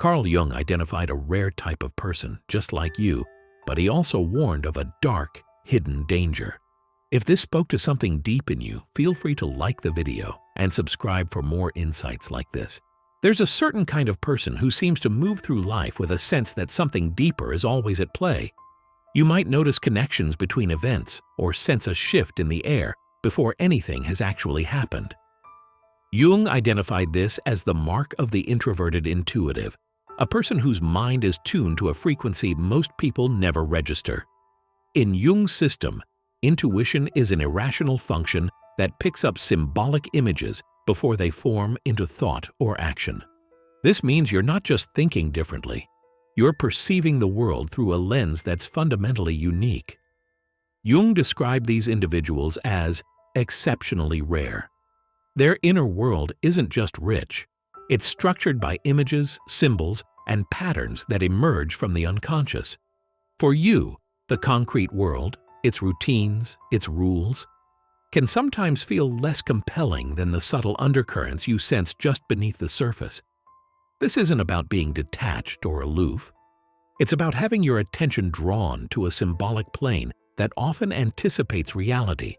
Carl Jung identified a rare type of person, just like you, but he also warned of a dark, hidden danger. If this spoke to something deep in you, feel free to like the video and subscribe for more insights like this. There's a certain kind of person who seems to move through life with a sense that something deeper is always at play. You might notice connections between events or sense a shift in the air before anything has actually happened. Jung identified this as the mark of the introverted intuitive, a person whose mind is tuned to a frequency most people never register. In Jung's system, intuition is an irrational function that picks up symbolic images before they form into thought or action. This means you're not just thinking differently, you're perceiving the world through a lens that's fundamentally unique. Jung described these individuals as exceptionally rare. Their inner world isn't just rich, it's structured by images, symbols, and patterns that emerge from the unconscious. For you, the concrete world, its routines, its rules, can sometimes feel less compelling than the subtle undercurrents you sense just beneath the surface. This isn't about being detached or aloof. It's about having your attention drawn to a symbolic plane that often anticipates reality,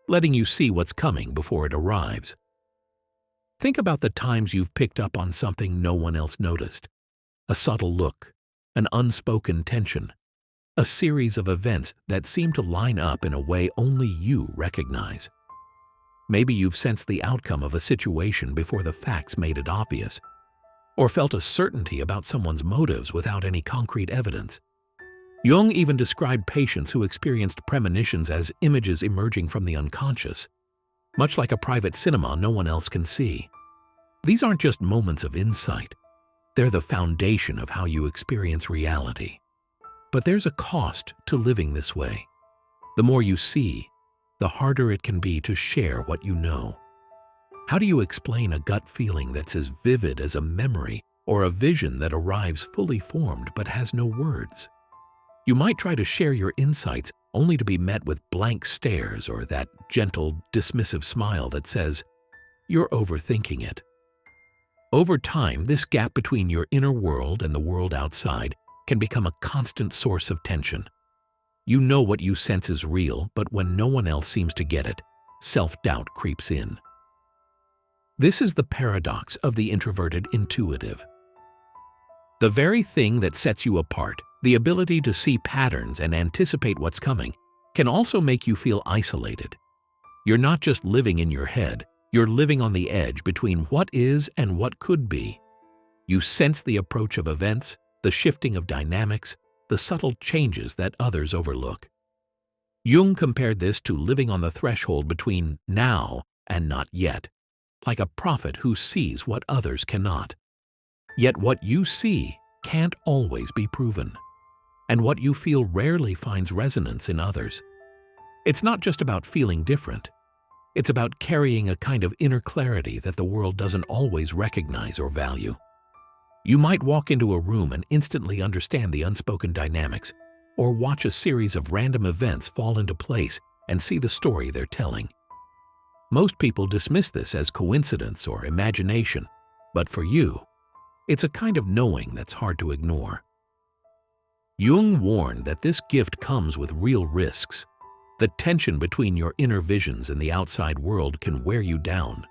letting you see what's coming before it arrives. Think about the times you've picked up on something no one else noticed. A subtle look, an unspoken tension, a series of events that seem to line up in a way only you recognize. Maybe you've sensed the outcome of a situation before the facts made it obvious, or felt a certainty about someone's motives without any concrete evidence. Jung even described patients who experienced premonitions as images emerging from the unconscious, much like a private cinema no one else can see. These aren't just moments of insight, they're the foundation of how you experience reality. But there's a cost to living this way. The more you see, the harder it can be to share what you know. How do you explain a gut feeling that's as vivid as a memory or a vision that arrives fully formed but has no words? You might try to share your insights only to be met with blank stares or that gentle, dismissive smile that says, "You're overthinking it." Over time, this gap between your inner world and the world outside can become a constant source of tension. You know what you sense is real, but when no one else seems to get it, self-doubt creeps in. This is the paradox of the introverted intuitive. The very thing that sets you apart, the ability to see patterns and anticipate what's coming, can also make you feel isolated. You're not just living in your head, you're living on the edge between what is and what could be. You sense the approach of events, the shifting of dynamics, the subtle changes that others overlook. Jung compared this to living on the threshold between now and not yet, like a prophet who sees what others cannot. Yet what you see can't always be proven, and what you feel rarely finds resonance in others. It's not just about feeling different. It's about carrying a kind of inner clarity that the world doesn't always recognize or value. You might walk into a room and instantly understand the unspoken dynamics, or watch a series of random events fall into place and see the story they're telling. Most people dismiss this as coincidence or imagination, but for you, it's a kind of knowing that's hard to ignore. Jung warned that this gift comes with real risks. The tension between your inner visions and the outside world can wear you down.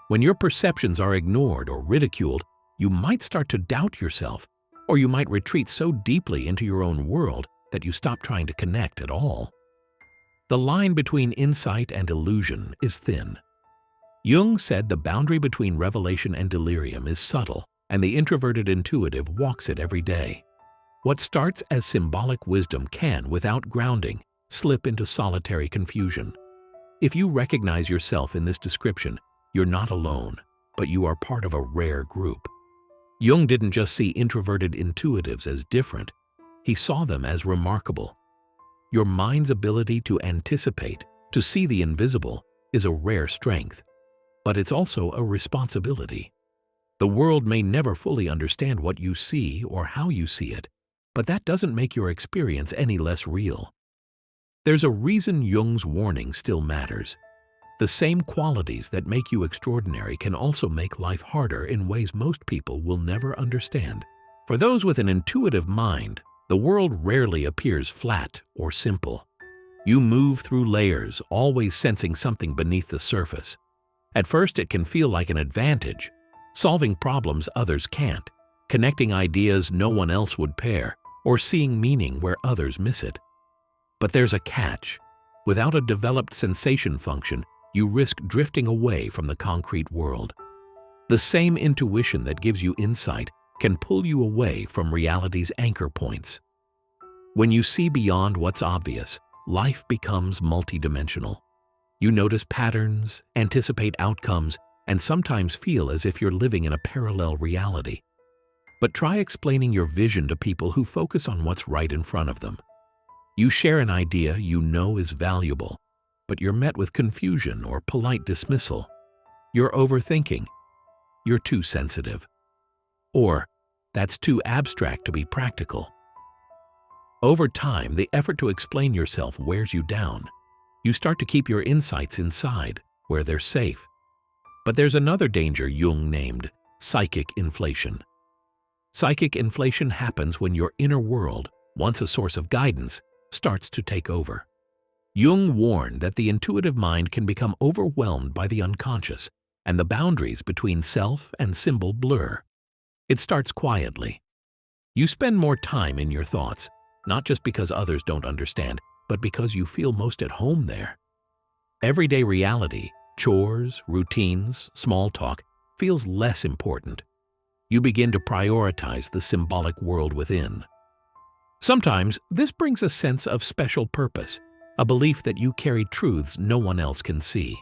When your perceptions are ignored or ridiculed, you might start to doubt yourself, or you might retreat so deeply into your own world that you stop trying to connect at all. The line between insight and illusion is thin. Jung said the boundary between revelation and delirium is subtle, and the introverted intuitive walks it every day. What starts as symbolic wisdom can, without grounding, slip into solitary confusion. If you recognize yourself in this description, you're not alone, but you are part of a rare group. Jung didn't just see introverted intuitives as different, he saw them as remarkable. Your mind's ability to anticipate, to see the invisible, is a rare strength, but it's also a responsibility. The world may never fully understand what you see or how you see it, but that doesn't make your experience any less real. There's a reason Jung's warning still matters. The same qualities that make you extraordinary can also make life harder in ways most people will never understand. For those with an intuitive mind, the world rarely appears flat or simple. You move through layers, always sensing something beneath the surface. At first, it can feel like an advantage, solving problems others can't, connecting ideas no one else would pair, or seeing meaning where others miss it. But there's a catch. Without a developed sensation function, you risk drifting away from the concrete world. The same intuition that gives you insight can pull you away from reality's anchor points. When you see beyond what's obvious, life becomes multidimensional. You notice patterns, anticipate outcomes, and sometimes feel as if you're living in a parallel reality. But try explaining your vision to people who focus on what's right in front of them. You share an idea you know is valuable, but you're met with confusion or polite dismissal. You're overthinking. You're too sensitive. Or, that's too abstract to be practical. Over time, the effort to explain yourself wears you down. You start to keep your insights inside, where they're safe. But there's another danger Jung named psychic inflation. Psychic inflation happens when your inner world, once a source of guidance, starts to take over. Jung warned that the intuitive mind can become overwhelmed by the unconscious, and the boundaries between self and symbol blur. It starts quietly. You spend more time in your thoughts, not just because others don't understand, but because you feel most at home there. Everyday reality, chores, routines, small talk, feels less important. You begin to prioritize the symbolic world within. Sometimes this brings a sense of special purpose, a belief that you carry truths no one else can see.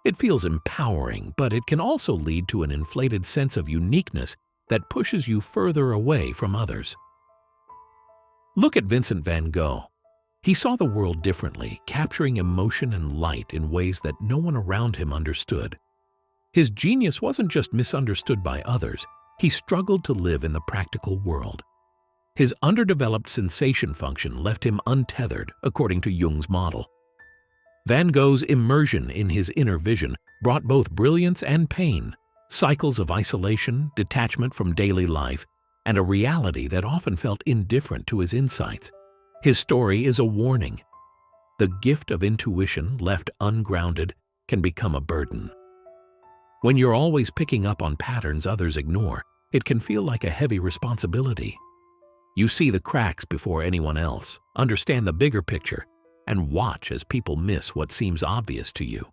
It feels empowering, but it can also lead to an inflated sense of uniqueness that pushes you further away from others. Look at Vincent van Gogh. He saw the world differently, capturing emotion and light in ways that no one around him understood. His genius wasn't just misunderstood by others, he struggled to live in the practical world. His underdeveloped sensation function left him untethered, according to Jung's model. Van Gogh's immersion in his inner vision brought both brilliance and pain, cycles of isolation, detachment from daily life, and a reality that often felt indifferent to his insights. His story is a warning. The gift of intuition, left ungrounded, can become a burden. When you're always picking up on patterns others ignore, it can feel like a heavy responsibility. You see the cracks before anyone else, understand the bigger picture, and watch as people miss what seems obvious to you.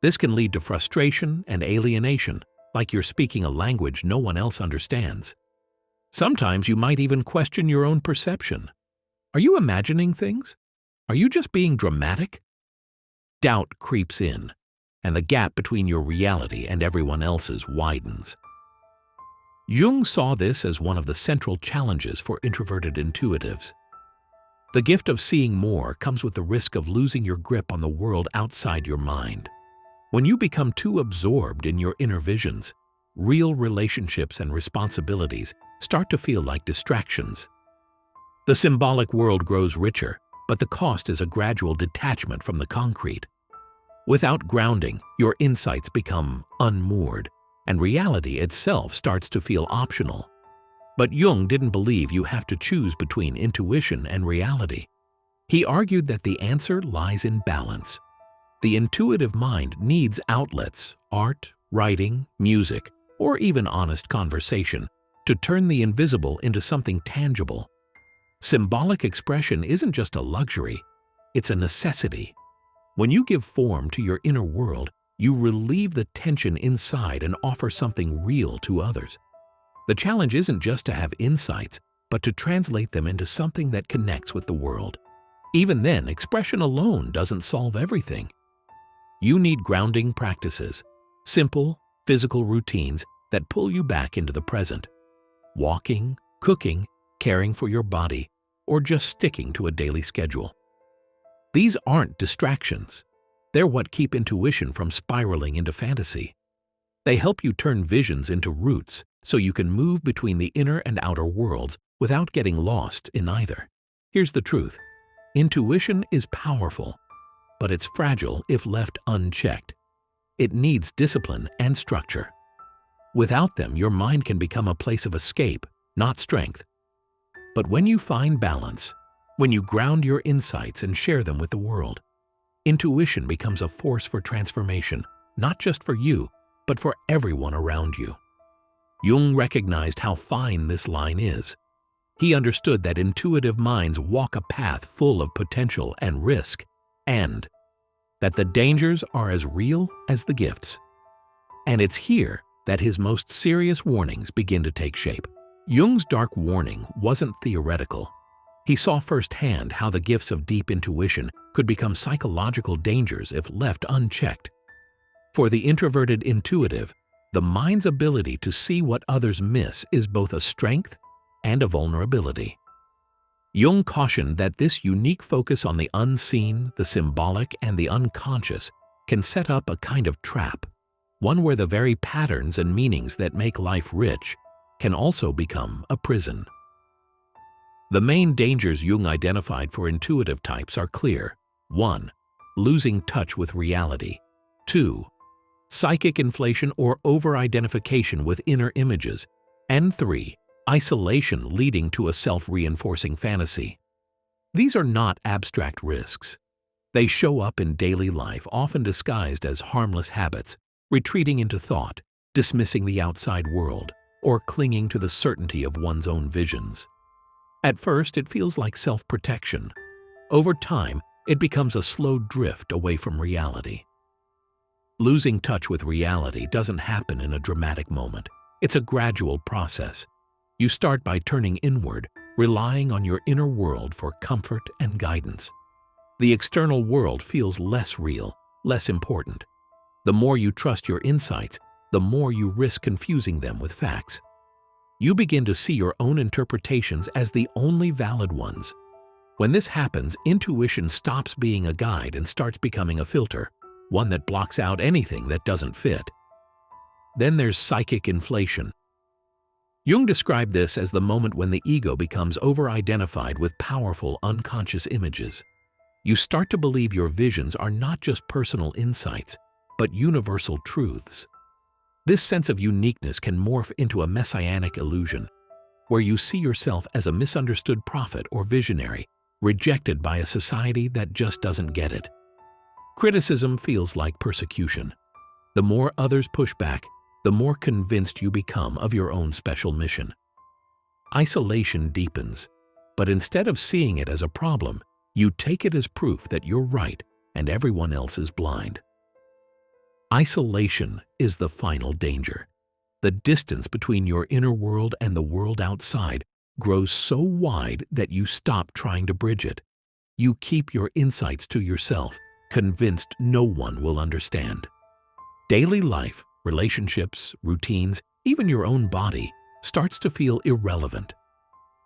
This can lead to frustration and alienation, like you're speaking a language no one else understands. Sometimes you might even question your own perception. Are you imagining things? Are you just being dramatic? Doubt creeps in, and the gap between your reality and everyone else's widens. Jung saw this as one of the central challenges for introverted intuitives. The gift of seeing more comes with the risk of losing your grip on the world outside your mind. When you become too absorbed in your inner visions, real relationships and responsibilities start to feel like distractions. The symbolic world grows richer, but the cost is a gradual detachment from the concrete. Without grounding, your insights become unmoored, and reality itself starts to feel optional. But Jung didn't believe you have to choose between intuition and reality. He argued that the answer lies in balance. The intuitive mind needs outlets, art, writing, music, or even honest conversation, to turn the invisible into something tangible. Symbolic expression isn't just a luxury, it's a necessity. When you give form to your inner world, you relieve the tension inside and offer something real to others. The challenge isn't just to have insights, but to translate them into something that connects with the world. Even then, expression alone doesn't solve everything. You need grounding practices, simple, physical routines that pull you back into the present. Walking, cooking, caring for your body, or just sticking to a daily schedule. These aren't distractions. They're what keep intuition from spiraling into fantasy. They help you turn visions into roots so you can move between the inner and outer worlds without getting lost in either. Here's the truth. Intuition is powerful, but it's fragile if left unchecked. It needs discipline and structure. Without them, your mind can become a place of escape, not strength. But when you find balance, when you ground your insights and share them with the world, intuition becomes a force for transformation, not just for you, but for everyone around you. Jung recognized how fine this line is. He understood that intuitive minds walk a path full of potential and risk, and that the dangers are as real as the gifts. And it's here that his most serious warnings begin to take shape. Jung's dark warning wasn't theoretical. He saw firsthand how the gifts of deep intuition could become psychological dangers if left unchecked. For the introverted intuitive, the mind's ability to see what others miss is both a strength and a vulnerability. Jung cautioned that this unique focus on the unseen, the symbolic, and the unconscious can set up a kind of trap, one where the very patterns and meanings that make life rich can also become a prison. The main dangers Jung identified for intuitive types are clear. 1. Losing touch with reality. 2. Psychic inflation or over-identification with inner images. And 3. Isolation leading to a self-reinforcing fantasy. These are not abstract risks. They show up in daily life, often disguised as harmless habits, retreating into thought, dismissing the outside world, or clinging to the certainty of one's own visions. At first, it feels like self-protection. Over time, it becomes a slow drift away from reality. Losing touch with reality doesn't happen in a dramatic moment. It's a gradual process. You start by turning inward, relying on your inner world for comfort and guidance. The external world feels less real, less important. The more you trust your insights, the more you risk confusing them with facts. You begin to see your own interpretations as the only valid ones. When this happens, intuition stops being a guide and starts becoming a filter, one that blocks out anything that doesn't fit. Then there's psychic inflation. Jung described this as the moment when the ego becomes over-identified with powerful unconscious images. You start to believe your visions are not just personal insights, but universal truths. This sense of uniqueness can morph into a messianic illusion, where you see yourself as a misunderstood prophet or visionary, rejected by a society that just doesn't get it. Criticism feels like persecution. The more others push back, the more convinced you become of your own special mission. Isolation deepens, but instead of seeing it as a problem, you take it as proof that you're right and everyone else is blind. Isolation is the final danger. The distance between your inner world and the world outside grows so wide that you stop trying to bridge it. You keep your insights to yourself, convinced no one will understand. Daily life, relationships, routines, even your own body starts to feel irrelevant.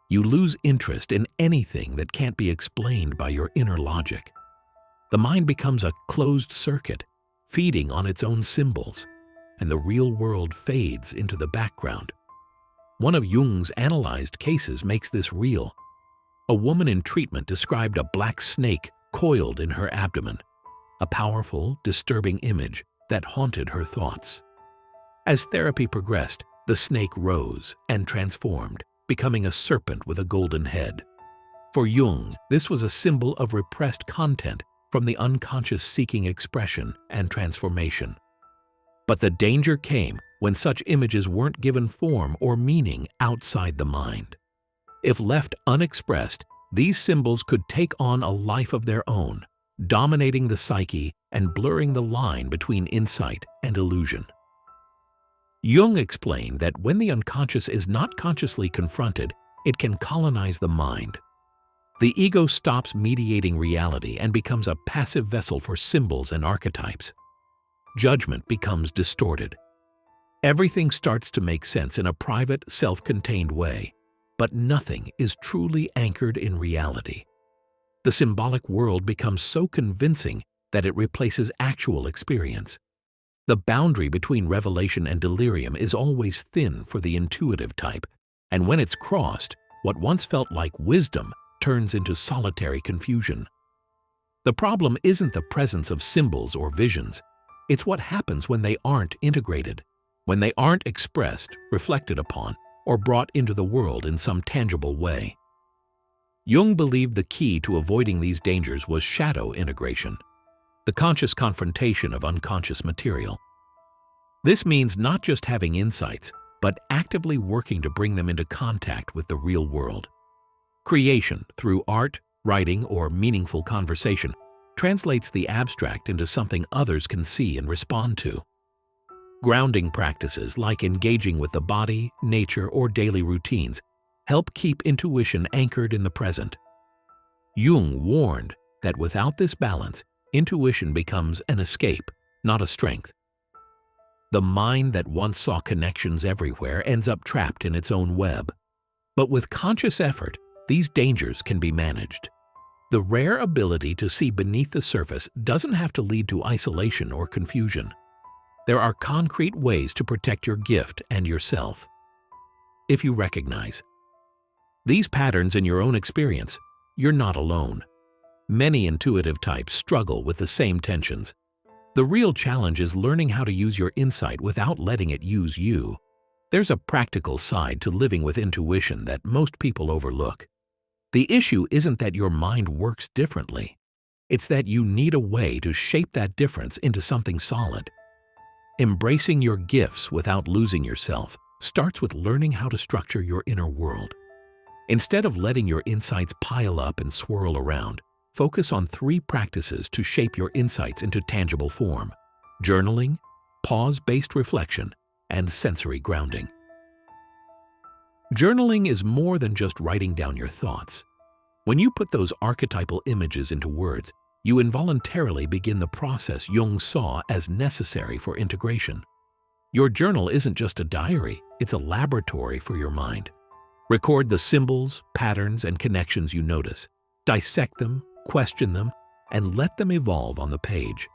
You lose interest in anything that can't be explained by your inner logic. The mind becomes a closed circuit, feeding on its own symbols, and the real world fades into the background. One of Jung's analyzed cases makes this real. A woman in treatment described a black snake coiled in her abdomen, a powerful, disturbing image that haunted her thoughts. As therapy progressed, the snake rose and transformed, becoming a serpent with a golden head. For Jung, this was a symbol of repressed content from the unconscious seeking expression and transformation. But the danger came when such images weren't given form or meaning outside the mind. If left unexpressed, these symbols could take on a life of their own, dominating the psyche and blurring the line between insight and illusion. Jung explained that when the unconscious is not consciously confronted, it can colonize the mind. The ego stops mediating reality and becomes a passive vessel for symbols and archetypes. Judgment becomes distorted. Everything starts to make sense in a private, self-contained way, but nothing is truly anchored in reality. The symbolic world becomes so convincing that it replaces actual experience. The boundary between revelation and delirium is always thin for the intuitive type, and when it's crossed, what once felt like wisdom turns into solitary confusion. The problem isn't the presence of symbols or visions, it's what happens when they aren't integrated, when they aren't expressed, reflected upon, or brought into the world in some tangible way. Jung believed the key to avoiding these dangers was shadow integration, the conscious confrontation of unconscious material. This means not just having insights, but actively working to bring them into contact with the real world. Creation, through art, writing, or meaningful conversation, translates the abstract into something others can see and respond to. Grounding practices like engaging with the body, nature, or daily routines help keep intuition anchored in the present. Jung warned that without this balance, intuition becomes an escape, not a strength. The mind that once saw connections everywhere ends up trapped in its own web. But with conscious effort, these dangers can be managed. The rare ability to see beneath the surface doesn't have to lead to isolation or confusion. There are concrete ways to protect your gift and yourself. If you recognize these patterns in your own experience, you're not alone. Many intuitive types struggle with the same tensions. The real challenge is learning how to use your insight without letting it use you. There's a practical side to living with intuition that most people overlook. The issue isn't that your mind works differently. It's that you need a way to shape that difference into something solid. Embracing your gifts without losing yourself starts with learning how to structure your inner world. Instead of letting your insights pile up and swirl around, focus on 3 practices to shape your insights into tangible form: journaling, pause-based reflection, and sensory grounding. Journaling is more than just writing down your thoughts. When you put those archetypal images into words, you involuntarily begin the process Jung saw as necessary for integration. Your journal isn't just a diary, it's a laboratory for your mind. Record the symbols, patterns, and connections you notice. Dissect them, question them, and let them evolve on the page.